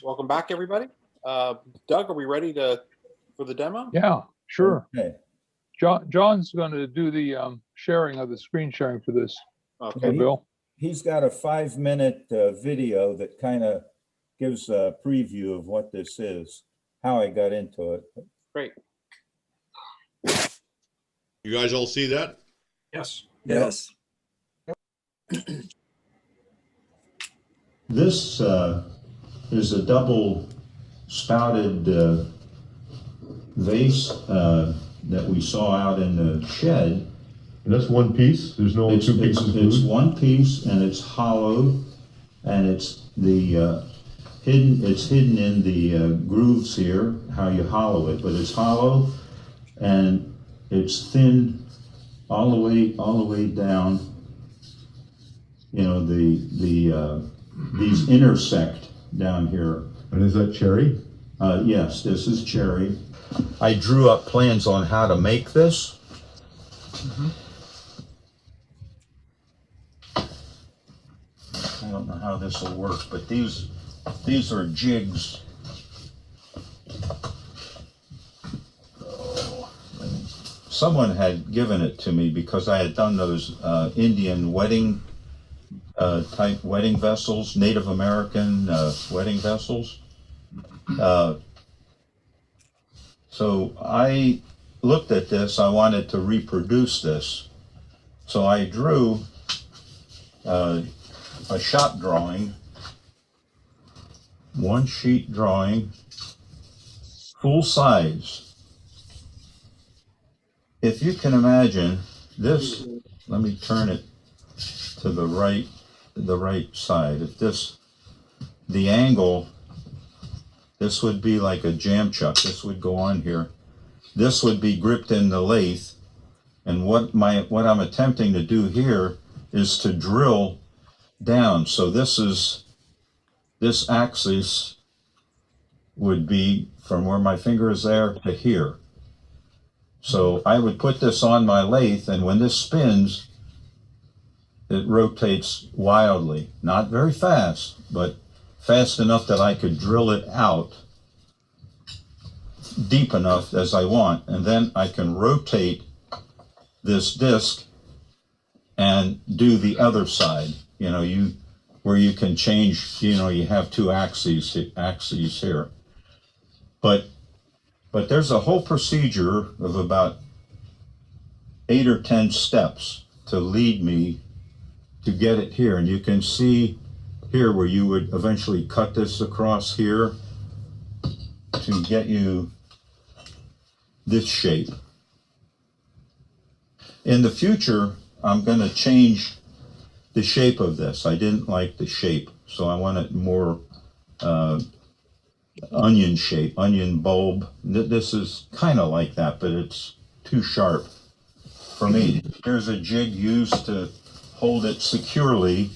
Welcome back, everybody. Doug, are we ready for the demo? Yeah, sure. Okay. John's going to do the sharing of the screen sharing for this. Okay. Bill. He's got a 5-minute video that kind of gives a preview of what this is, how I got into it. Great. You guys all see that? Yes. Yes. This is a double spouted vase that we saw out in the shed. And that's one piece? There's no two pieces It's glued? one piece and it's hollow, and it's the hidden in the grooves here, how you hollow it, but it's hollow and it's thin all the way down. You know, these intersect down here. And is that cherry? Yes, this is cherry. I drew up plans on how to make this. I don't know how this will work, but these are jigs. Someone had given it to me because I had done those Indian wedding type wedding vessels, Native American wedding vessels. So I looked at this, I wanted to reproduce this. So I drew a shop drawing, one sheet drawing, full size. If you can imagine this, let me turn it to the right side. If the angle, this would be like a jam chuck. This would go on here. This would be gripped in the lathe. And what I'm attempting to do here is to drill down. So this axis would be from where my finger is there to here. So I would put this on my lathe, and when this spins, it rotates wildly. Not very fast, but fast enough that I could drill it out deep enough as I want. And then I can rotate this disc and do the other side. You know, where you can change, you know, you have two axes here. But there's a whole procedure of about 8 or 10 steps to lead me to get it here. And you can see here where you would eventually cut this across here to get you this shape. In the future, I'm going to change the shape of this. I didn't like the shape, so I want it more onion shape, onion bulb. This is kind of like that, but it's too sharp for me. Here's a jig used to hold it securely,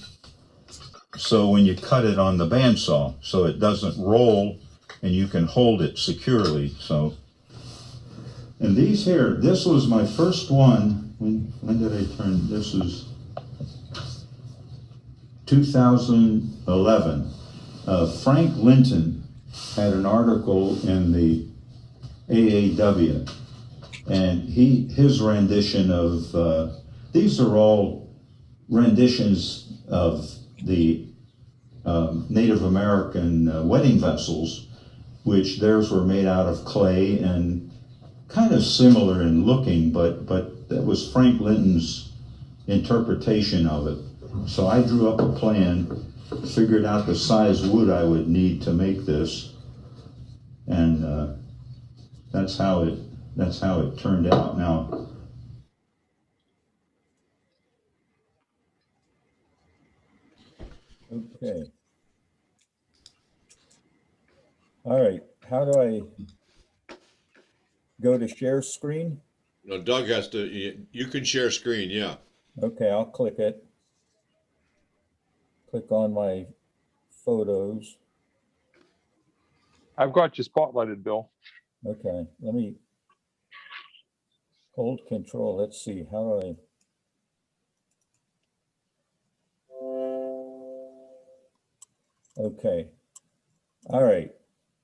so when you cut it on the bandsaw, so it doesn't roll and you can hold it securely. So, and these here, this was my first one. When did I turn? This was 2011. Frank Linton had an article in the AAW, and his rendition of these are all renditions of the Native American wedding vessels, which theirs were made out of clay and kind of similar in looking, but that was Frank Linton's interpretation of it. So I drew up a plan, figured out the size wood I would need to make this, and that's how it turned out. Now, okay. All right, how do I go to share screen? No, Doug has to, you can share screen, yeah. Okay, I'll click it. Click on my photos. I've got you spotlighted, Bill. Okay, let me hold control. Let's see, how do I? Okay. All right,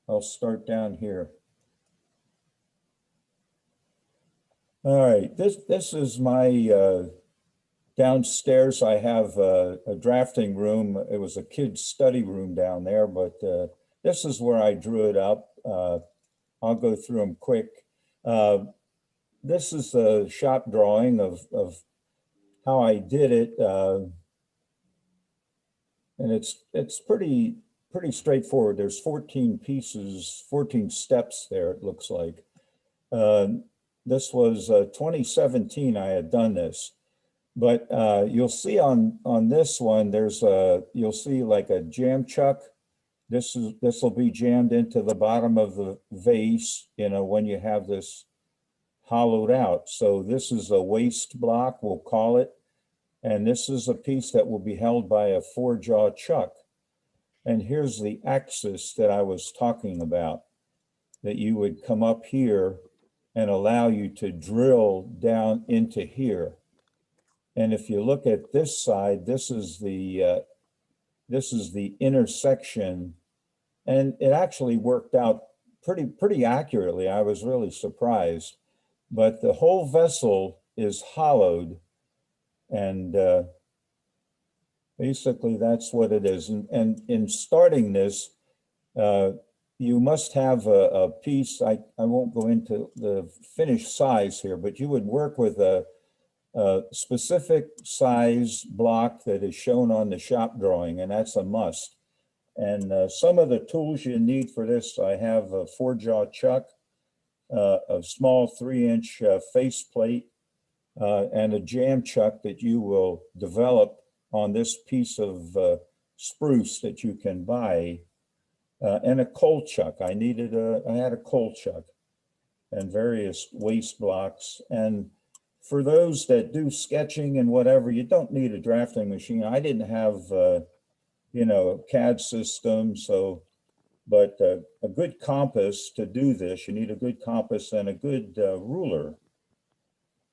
I'll start down here. All right, this is my downstairs. I have a drafting room. It was a kid's study room down there, but this is where I drew it up. I'll go through them quick. This is a shop drawing of how I did it, and it's pretty straightforward. There's 14 pieces, 14 steps there. It looks like. This was 2017. I had done this, but you'll see on this one you'll see like a jam chuck. This will be jammed into the bottom of the vase. You know, when you have this hollowed out. So this is a waste block, we'll call it. And this is a piece that will be held by a 4-jaw chuck. And here's the axis that I was talking about, that you would come up here and allow you to drill down into here. And if you look at this side, this is the intersection, and it actually worked out pretty accurately. I was really surprised. But the whole vessel is hollowed, and basically that's what it is. And in starting this, you must have a piece. I won't go into the finished size here, but you would work with a specific size block that is shown on the shop drawing, and that's a must. And some of the tools you need for this, I have a 4-jaw chuck, a small 3-inch face plate, and a jam chuck that you will develop on this piece of spruce that you can buy, and a coal chuck. I had a coal chuck and various waste blocks. And for those that do sketching and whatever, you don't need a drafting machine. I didn't have, you know, a CAD system, so. But a good compass to do this, you need a good compass and a good ruler.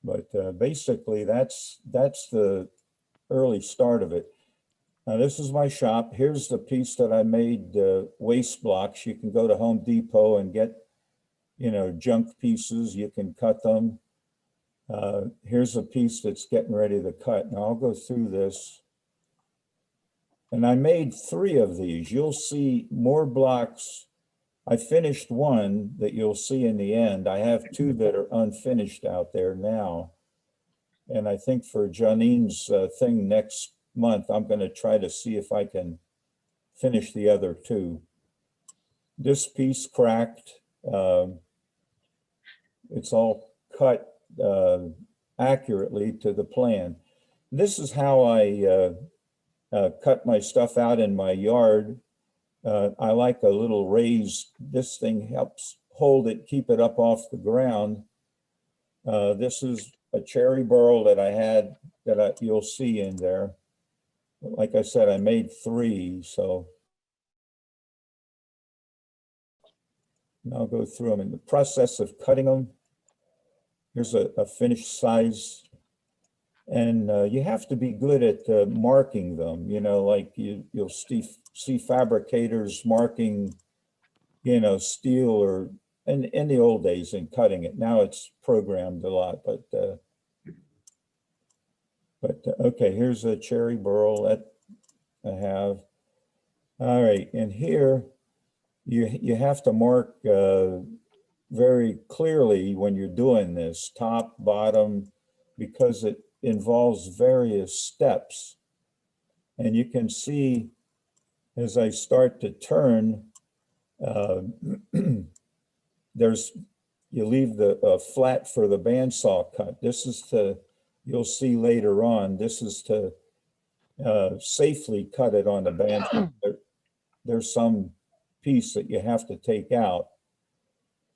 But basically, that's the early start of it. Now, this is my shop. Here's the piece that I made, waste blocks. You can go to Home Depot and get, you know, junk pieces. You can cut them. Here's a piece that's getting ready to cut. Now, I'll go through this. And I made 3 of these. You'll see more blocks. I finished one that you'll see in the end. I have 2 that are unfinished out there now. And I think for Janine's thing next month, I'm going to try to see if I can finish the other 2. This piece cracked. It's all cut accurately to the plan. This is how I cut my stuff out in my yard. I like a little raised, this thing helps hold it, keep it up off the ground. This is a cherry burl that I had that you'll see in there. Like I said, I made 3, so. And I'll go through them in the process of cutting them. Here's a finished size. And you have to be good at marking them, you know, like you'll see fabricators marking, you know, steel, or in the old days in cutting it. Now it's programmed a lot, but okay, here's a cherry burl that I have. All right, and here you have to mark very clearly when you're doing this, top, bottom, because it involves various steps. And you can see as I start to turn, you leave the flat for the bandsaw cut. This is you'll see later on, this is to safely cut it on the bandsaw. There's some piece that you have to take out.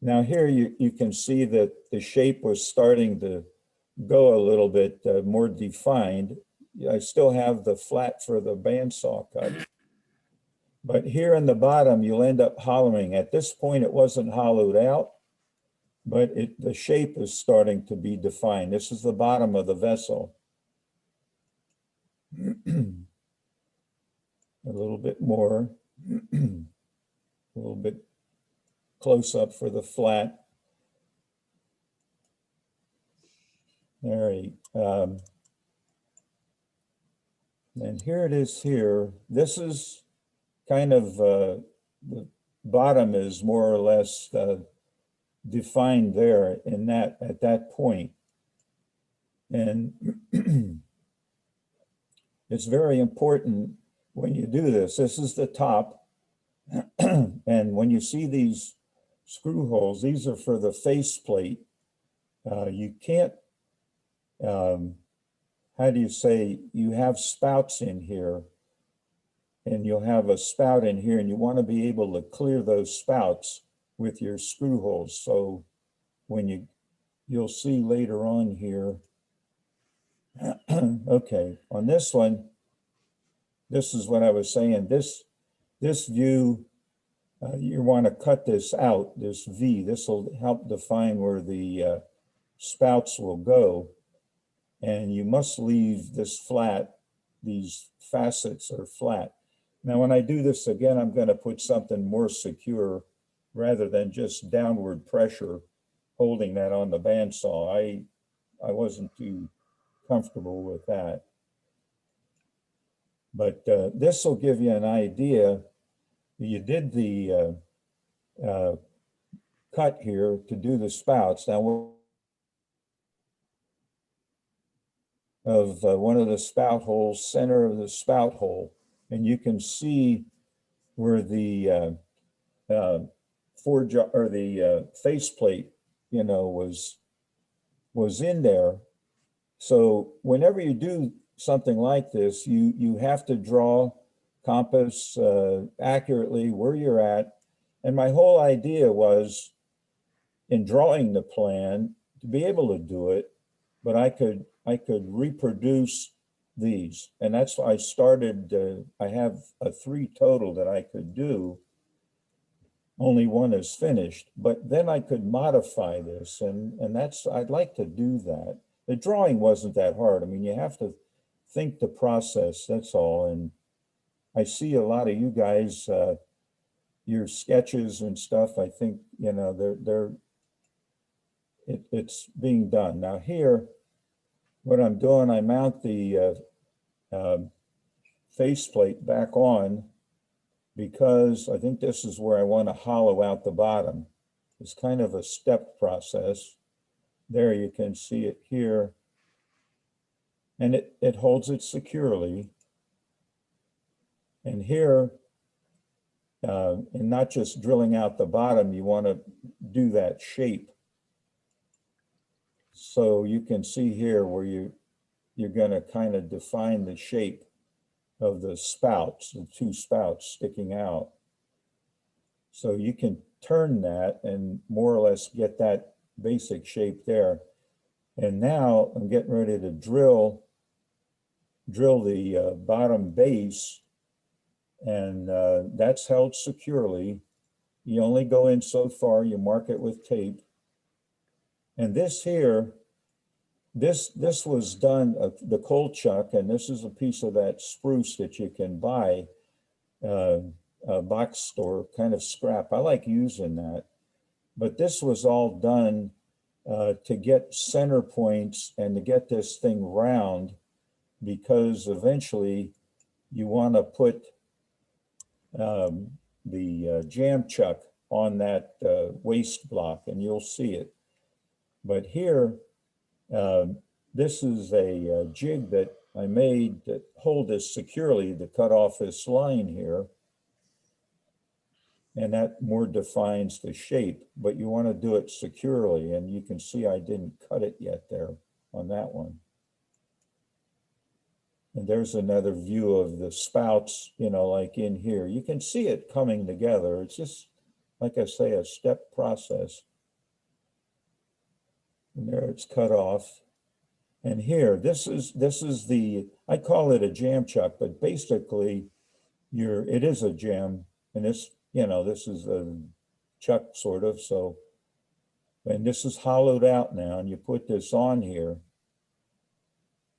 Now here you can see that the shape was starting to go a little bit more defined. I still have the flat for the bandsaw cut. But here in the bottom, you'll end up hollowing. At this point, it wasn't hollowed out, but the shape is starting to be defined. This is the bottom of the vessel. A little bit more. A little bit close up for the flat. There you and here it is here. This is kind of, the bottom is more or less defined there in that, at that point. And it's very important when you do this. This is the top. And when you see these screw holes, these are for the faceplate. You can't, how do you say, you have spouts in here, and you'll have a spout in here, and you want to be able to clear those spouts with your screw holes. So when you'll see later on here, okay, on this one, this is what I was saying. This view, you want to cut this out, this V. This will help define where the spouts will go. And you must leave this flat. These facets are flat. Now, when I do this again, I'm going to put something more secure rather than just downward pressure holding that on the bandsaw. I wasn't too comfortable with that. But this will give you an idea. You did the cut here to do the spouts. Now, of one of the spout holes, center of the spout hole, and you can see where the faceplate, you know, was in there. So whenever you do something like this, you have to draw compass accurately where you're at. And my whole idea was, in drawing the plan, to be able to do it, but I could reproduce these. And that's why I started, I have 3 total that I could do. Only 1 is finished, but then I could modify this, and that's, I'd like to do that. The drawing wasn't that hard. I mean, you have to think the process, that's all. And I see a lot of you guys, your sketches and stuff, I think, you know, it's being done. Now here, what I'm doing, I mount the faceplate back on because I think this is where I want to hollow out the bottom. It's kind of a step process. There you can see it here. And it holds it securely. And here, and not just drilling out the bottom, you want to do that shape. So you can see here where you're going to kind of define the shape of the spouts, the 2 spouts sticking out. So you can turn that and more or less get that basic shape there. And now I'm getting ready to drill the bottom base, and that's held securely. You only go in so far, you mark it with tape. And this here, this was done, the cold chuck, and this is a piece of that spruce that you can buy, a box store kind of scrap. I like using that. But this was all done to get center points and to get this thing round, because eventually you want to put the jam chuck on that waste block, and you'll see it. But here, this is a jig that I made to hold this securely to cut off this line here. And that more defines the shape, but you want to do it securely. And you can see I didn't cut it yet there on that one. And there's another view of the spouts, you know, like in here. You can see it coming together. It's just, like I say, a step process. And there it's cut off. And here, this is the, I call it a jam chuck, but basically it is a jam. And this, you know, this is a chuck sort of, so, and this is hollowed out now, and you put this on here.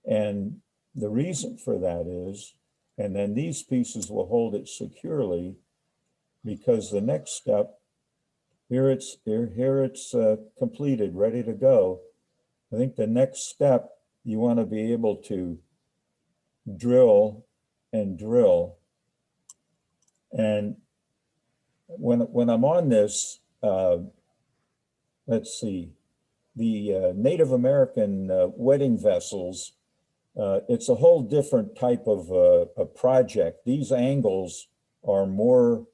And the reason for that is, and then these pieces will hold it securely, because the next step, here it's completed, ready to go. I think the next step, you want to be able to drill and drill. And when I'm on this, let's see, the Native American wedding vessels, it's a whole different type of a project. These angles are more,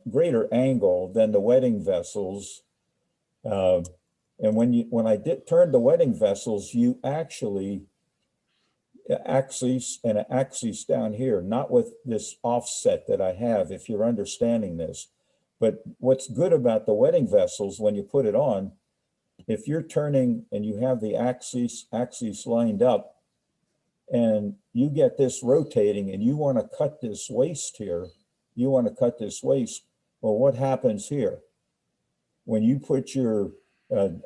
greater angle than the wedding vessels. And when I turned the wedding vessels, you actually, axis and an axis down here, not with this offset that I have, if you're understanding this. But what's good about the wedding vessels, when you put it on, if you're turning and you have the axis lined up and you get this rotating and you want to cut this waist here, well, what happens here? When you put your,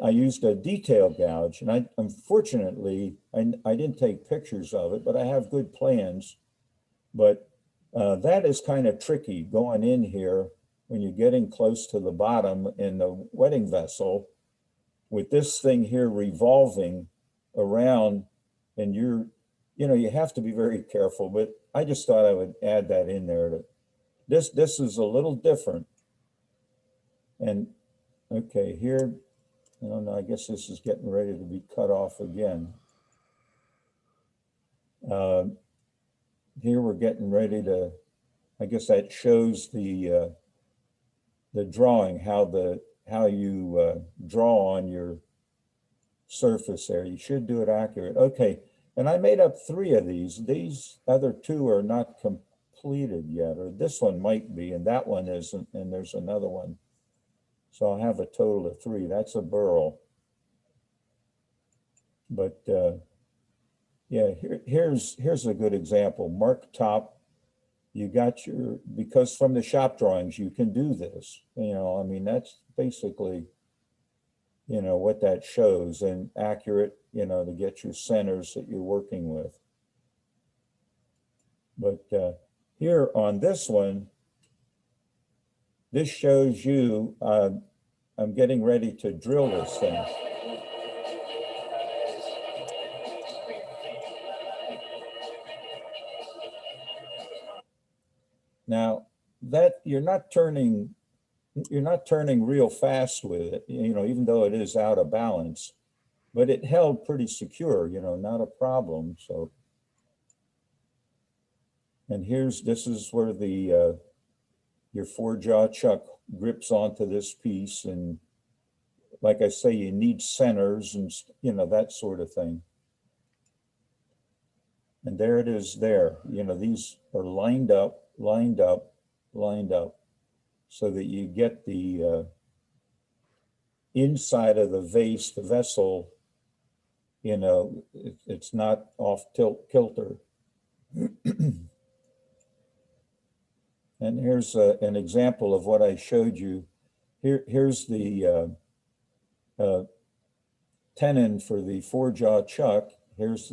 I used a detail gouge, and unfortunately, I didn't take pictures of it, but I have good plans. But that is kind of tricky going in here when you're getting close to the bottom in the wedding vessel with this thing here revolving around, and you have to be very careful, but I just thought I would add that in there. This is a little different. And okay, here, I don't know, I guess this is getting ready to be cut off again. Here we're getting ready to, I guess that shows the drawing, how you draw on your surface there. You should do it accurate. Okay, and I made up 3 of these. These other 2 are not completed yet, or this one might be, and that one isn't, and there's another one. So I'll have a total of 3. That's a burl. But yeah, here's a good example. Mark top. You got because from the shop drawings, you can do this. I mean, that's basically, what that shows, and accurate, to get your centers that you're working with. But here on this one, this shows you, I'm getting ready to drill this thing. Now that you're not turning real fast with it, even though it is out of balance, but it held pretty secure, not a problem. So, and this is where the, your 4-jaw chuck grips onto this piece. And like I say, you need centers and, that sort of thing. And there it is there. These are lined up, so that you get the inside of the vase, the vessel, it's not off kilter. And here's an example of what I showed you. Here's the tenon for the 4-jaw chuck. Here's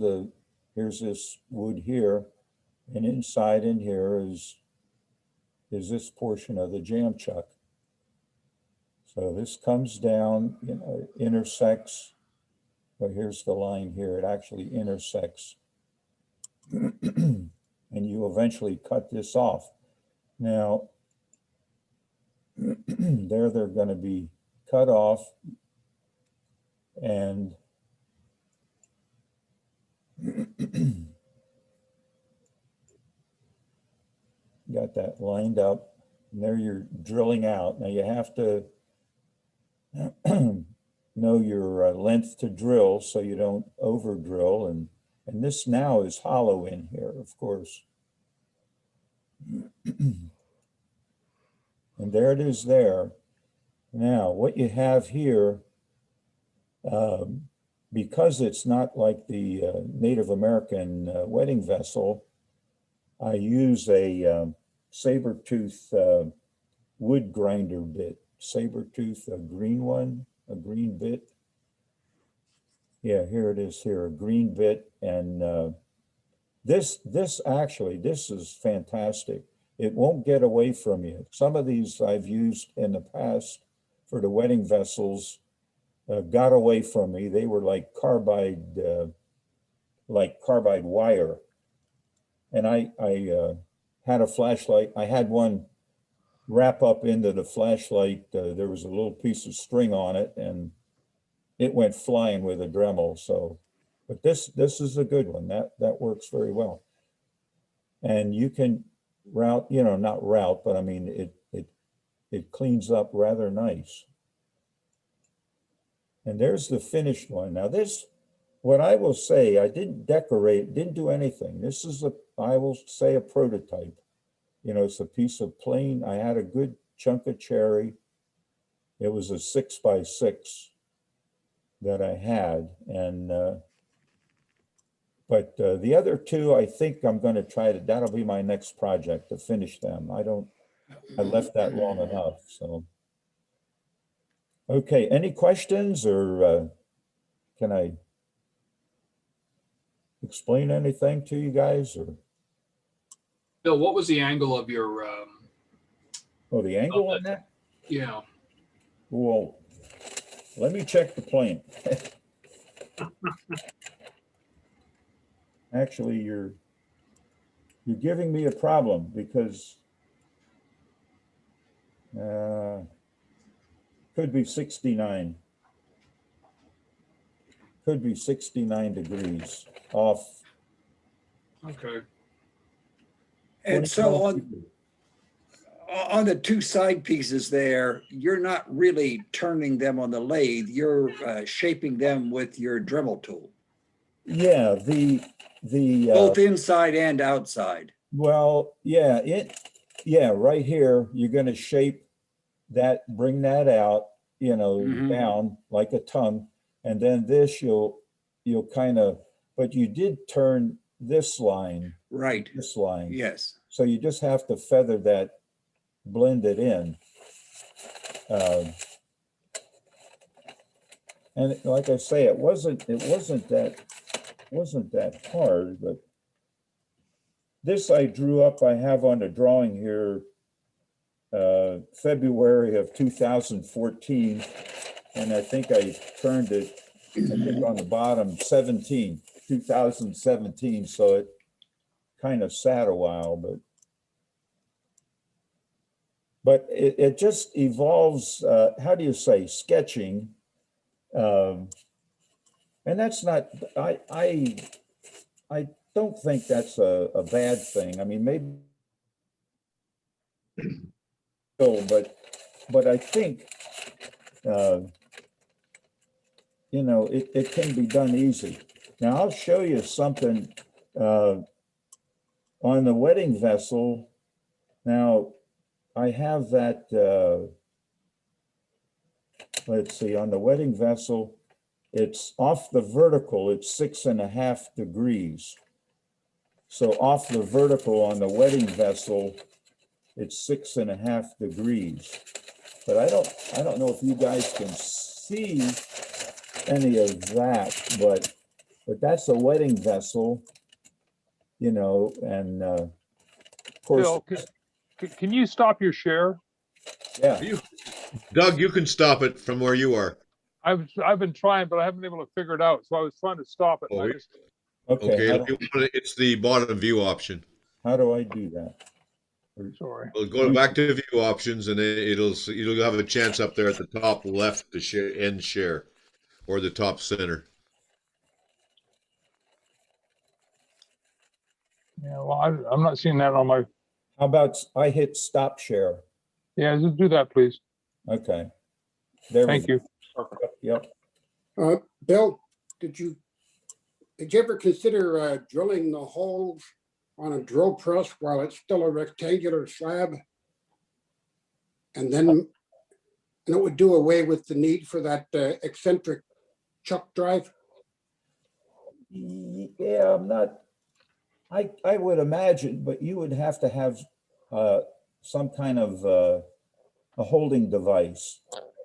this wood here, and inside in here is this portion of the jam chuck. So this comes down, intersects. Well, here's the line here. It actually intersects. And you eventually cut this off. Now, they're going to be cut off, and got that lined up, and there you're drilling out. Now you have to know your length to drill so you don't over drill, and this now is hollow in here, of course. And there it is there. Now what you have here, because it's not like the Native American wedding vessel, I use a saber-tooth wood grinder bit. Saber-tooth, a green one, a green bit. Yeah, here it is here, a green bit. And This actually, this is fantastic. It won't get away from you. Some of these I've used in the past for the wedding vessels got away from me. They were like carbide wire. And I had a flashlight. I had one wrap up into the flashlight. There was a little piece of string on it and it went flying with a Dremel. So, but this is a good one. That works very well. And you can route, you know, not route, but I mean, it cleans up rather nice. And there's the finished one. Now this, what I will say, I didn't decorate, didn't do anything. This is I will say a prototype. You know, it's a piece of plain, I had a good chunk of cherry. It was a 6x6 that I had. And, but the other two, I think I'm going to try to, that'll be my next project to finish them. I left that long enough, so. Okay, any questions or can I explain anything to you guys or? Bill, what was the angle of your, Oh, the angle on that? yeah, Well, let me check the plane. Actually, you're giving me a problem because could be 69. Could be 69 degrees off. okay. And so on the two side pieces there, you're not really turning them on the lathe, you're shaping them with your Dremel tool, Yeah, the both inside and outside. well, yeah, right here, you're gonna shape that, bring that out, you know, Mhm. down like a tongue. And then this you'll kind of, but you did turn this line, Right, this line. yes. So you just have to feather that, blend it in. And like I say, it wasn't that hard, but this I drew up, I have on the drawing here, February of 2014. And I think I turned it, I think on the bottom, 2017. So it kind of sat a while, but it just evolves, how do you say, sketching. And that's not, I don't think that's a bad thing. I mean, maybe, but I think, you know, it can be done easy. Now I'll show you something on the wedding vessel. Now I have that, let's see, on the wedding vessel, it's off the vertical, it's 6.5 degrees. So off the vertical on the wedding vessel, it's 6.5 degrees. But I don't know if you guys can see any of that, but that's a wedding vessel, you know, and of course, Bill, can you stop your share? yeah. Doug, you can stop it from where you are. I've been trying, but I haven't been able to figure it out. So I was trying to stop it. And Oh, I yeah. just, Okay, Okay, if you want it, it's the bottom view option. how do I do that? sorry. Well, go back to view options and it'll have a chance up there at the top left to share, end share, or the top center. Yeah, well, I'm not seeing that on my, How about I hit stop share? yeah, just do that, please. Okay. There we Thank go. you. Yep. Bill, did you ever consider drilling the holes on a drill press while it's still a rectangular slab? And then it would do away with the need for that eccentric chuck drive? Yeah, I'm not, I would imagine, but you would have to have some kind of a holding device,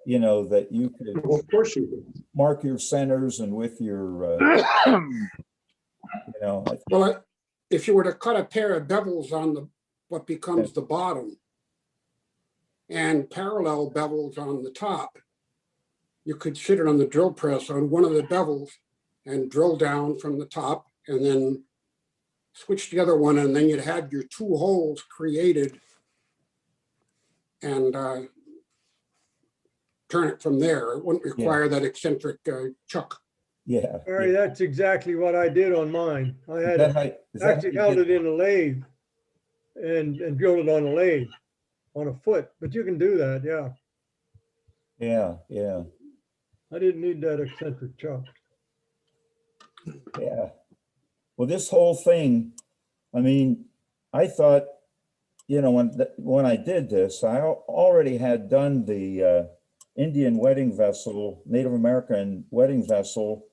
you know, that you could Well, of course you would. mark your centers and with your, you know, Well, if you were to cut a pair of bevels on the, what becomes the bottom and parallel bevels on the top, you could sit it on the drill press on one of the bevels and drill down from the top and then switch the other one, and then you'd have your two holes created and turn it from there. It wouldn't require that eccentric chuck. Yeah. Barry, that's exactly what I did on mine. I Is had that how- is that how actually you held did- it in a lathe and drilled it on a lathe on a foot, but you can do that, yeah. Yeah, yeah, I didn't need that eccentric chuck. yeah. Well, this whole thing, I mean, I thought, you know, when I did this, I already had done the Indian wedding vessel, Native American wedding vessel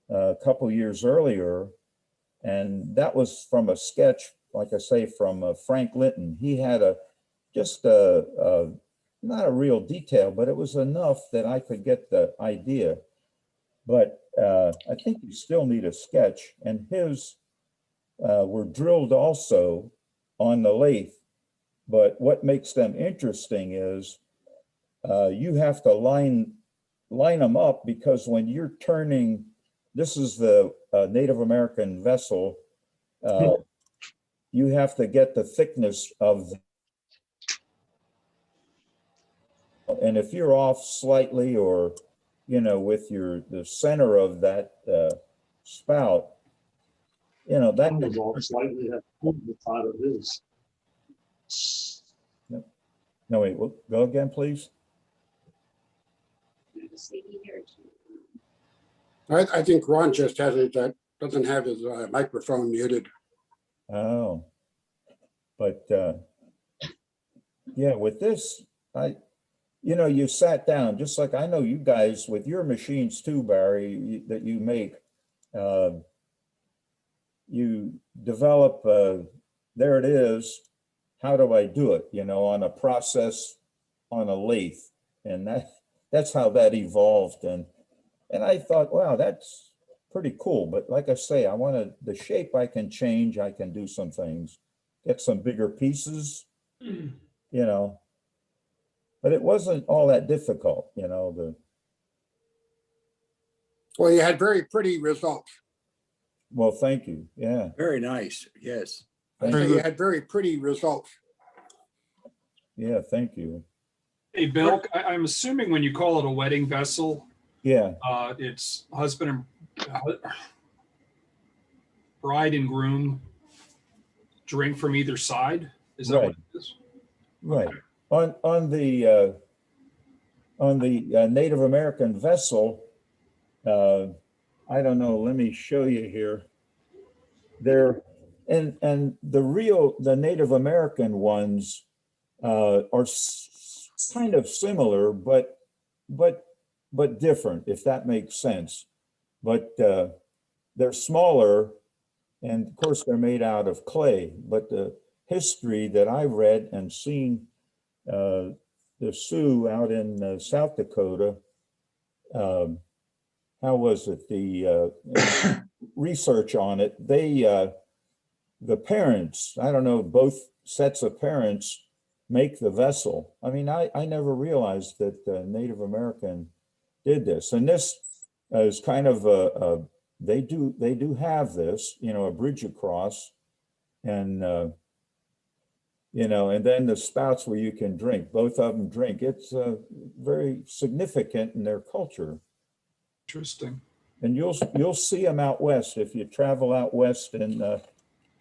a couple years earlier. And that was from a sketch, like I say, from Frank Linton. He had just not a real detail, but it was enough that I could get the idea. But I think you still need a sketch, and his were drilled also on the lathe. But what makes them interesting is you have to line them up, because when you're turning, this is the Native American vessel, you have to get the thickness of, and if you're off slightly, or, you know, with the center of that spout, you know, that was all slightly at the side of his. no, wait, go again, please. I think Ron just has it, doesn't have his microphone muted. Oh, but yeah, with this, you know, you sat down, just like I know you guys with your machines too, Barry, that you make, you develop, there it is. How do I do it? You know, on a process, on a lathe, and that's how that evolved. And I thought, wow, that's pretty cool. But like I say, I wanted the shape I can change. I can do some things, get some bigger pieces, you know, but it wasn't all that difficult, you know, Well, you had very pretty results. well, thank you. Yeah. Very nice, yes. I say you had very pretty results. Yeah. Thank you. Hey, Bill, I'm assuming when you call it a wedding vessel, Yeah. it's husband and bride and groom drink from either side. Is that what it is? Right. On the Native American vessel, I don't know, let me show you here. There, and the Native American ones are kind of similar, but different, if that makes sense. But they're smaller, and of course they're made out of clay. But the history that I read and seen, the Sioux out in South Dakota, how was it? The research on it, the parents, I don't know, both sets of parents make the vessel. I mean, I never realized that Native American did this. And this is kind of they do have this, you know, a bridge across, and you know, and then the spouts where you can drink, both of them drink. It's very significant in their culture. Interesting. And you'll see them out west if you travel out west in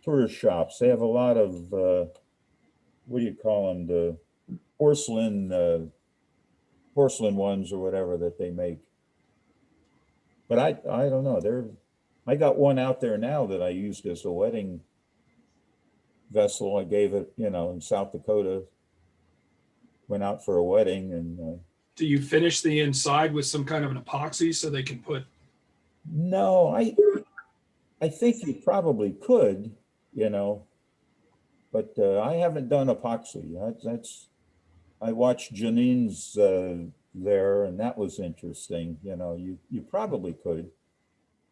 tourist shops. They have a lot of what do you call them? The porcelain ones or whatever that they make. But I don't know. I got one out there now that I used as a wedding vessel. I gave it, you know, in South Dakota. Went out for a wedding, and Do you finish the inside with some kind of an epoxy so they can put? no, I think you probably could, you know, but I haven't done epoxy. I watched Janine's there, and that was interesting. You know, you probably could,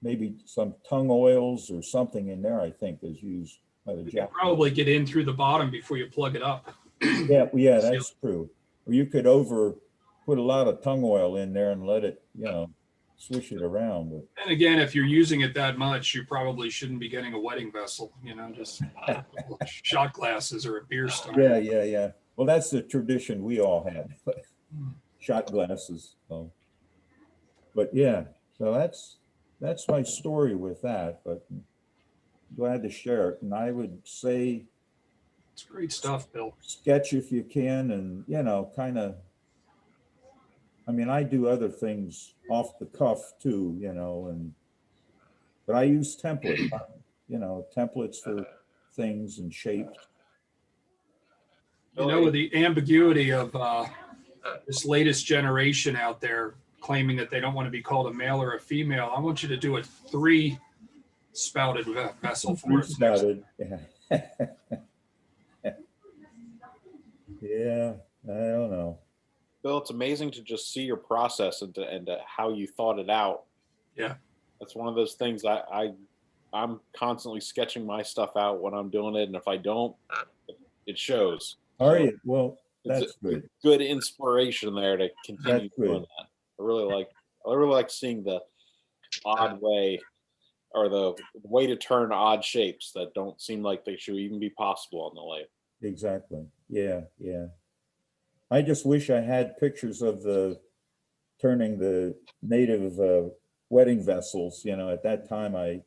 maybe some tung oils or something in there, I think is used by the You can Japanese. probably get in through the bottom before you plug it up. Yeah, yeah, that's true. Or you could put a lot of tung oil in there and let it, swish it around. But And again, if you're using it that much, you probably shouldn't be getting a wedding vessel, just shot glasses or a beer stein. yeah. Well, that's the tradition we all had, shot glasses. So. But yeah, so that's my story with that. But glad to share it. And I would say, It's great stuff, Bill. sketch if you can, and kind of. I mean, I do other things off the cuff too, but I use templates, templates for things and shapes. With the ambiguity of this latest generation out there claiming that they don't want to be called a male or a female, I want you to do a 3-spouted vessel for us. Spouted, yeah. Yeah, I don't know. Bill, it's amazing to just see your process and how you thought it out. Yeah. That's one of those things I'm constantly sketching my stuff out when I'm doing it. And if I don't, it shows. Are you? Well, that's good. Good inspiration there to continue doing that. I really like seeing the odd way or the way to turn odd shapes that don't seem like they should even be possible on the lathe. Exactly. Yeah. I just wish I had pictures of turning the native wedding vessels. At that time, I,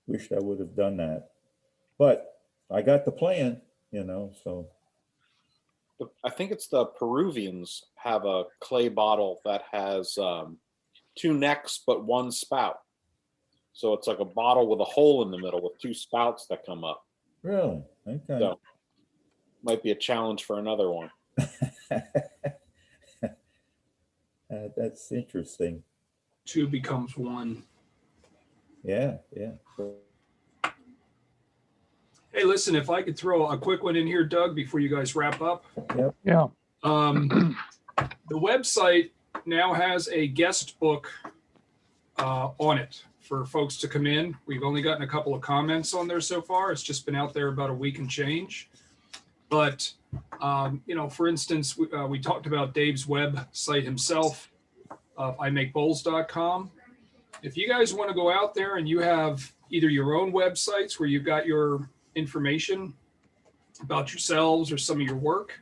wished I would have done that. But I got the plan, so. I think it's the Peruvians have a clay bottle that has 2 necks but 1 spout. So it's like a bottle with a hole in the middle with 2 spouts that come up. Really? Okay. So might be a challenge for another one. That's interesting. 2 becomes 1. Yeah. Hey, listen, if I could throw a quick one in here, Doug, before you guys wrap up. Yep. Yeah. The website now has a guest book on it for folks to come in. We've only gotten a couple of comments on there so far. It's just been out there about a week and change. But, for instance, we talked about Dave's website himself, imakebowls.com. If you guys want to go out there and you have either your own websites where you've got your information about yourselves or some of your work,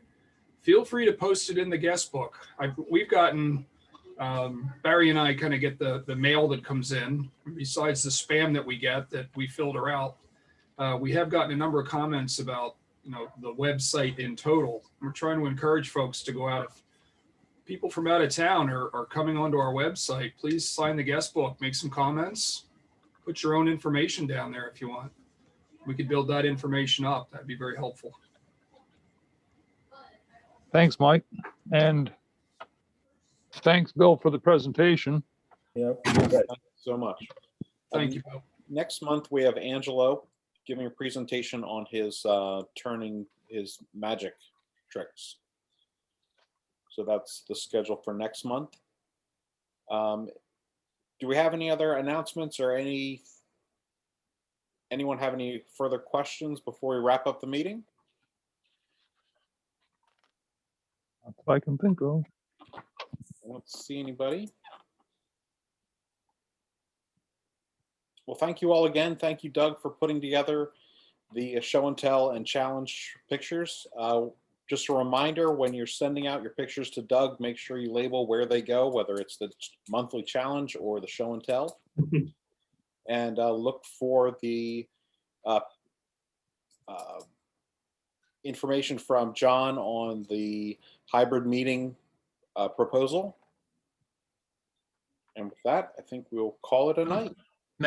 feel free to post it in the guest book. We've gotten, Barry and I kind of get the mail that comes in, besides the spam that we get that we filter out. We have gotten a number of comments about, the website in total. We're trying to encourage folks to go out. If people from out of town are coming onto our website, please sign the guest book, make some comments, put your own information down there if you want. We could build that information up. That'd be very helpful. Thanks, Mike. And thanks, Bill, for the presentation. Yep. Thank you so much. Thank you, Bill. Next month, we have Angelo giving a presentation on his turning his magic tricks. So that's the schedule for next month. Do we have any other announcements or anyone have any further questions before we wrap up the meeting? Not that I can think of. I don't see anybody. Well, thank you all again. Thank you, Doug, for putting together the show and tell and challenge pictures. Just a reminder, when you're sending out your pictures to Doug, make sure you label where they go, whether it's the monthly challenge or the show and tell. And look for the information from John on the hybrid meeting proposal. And with that, I think we'll call it a night.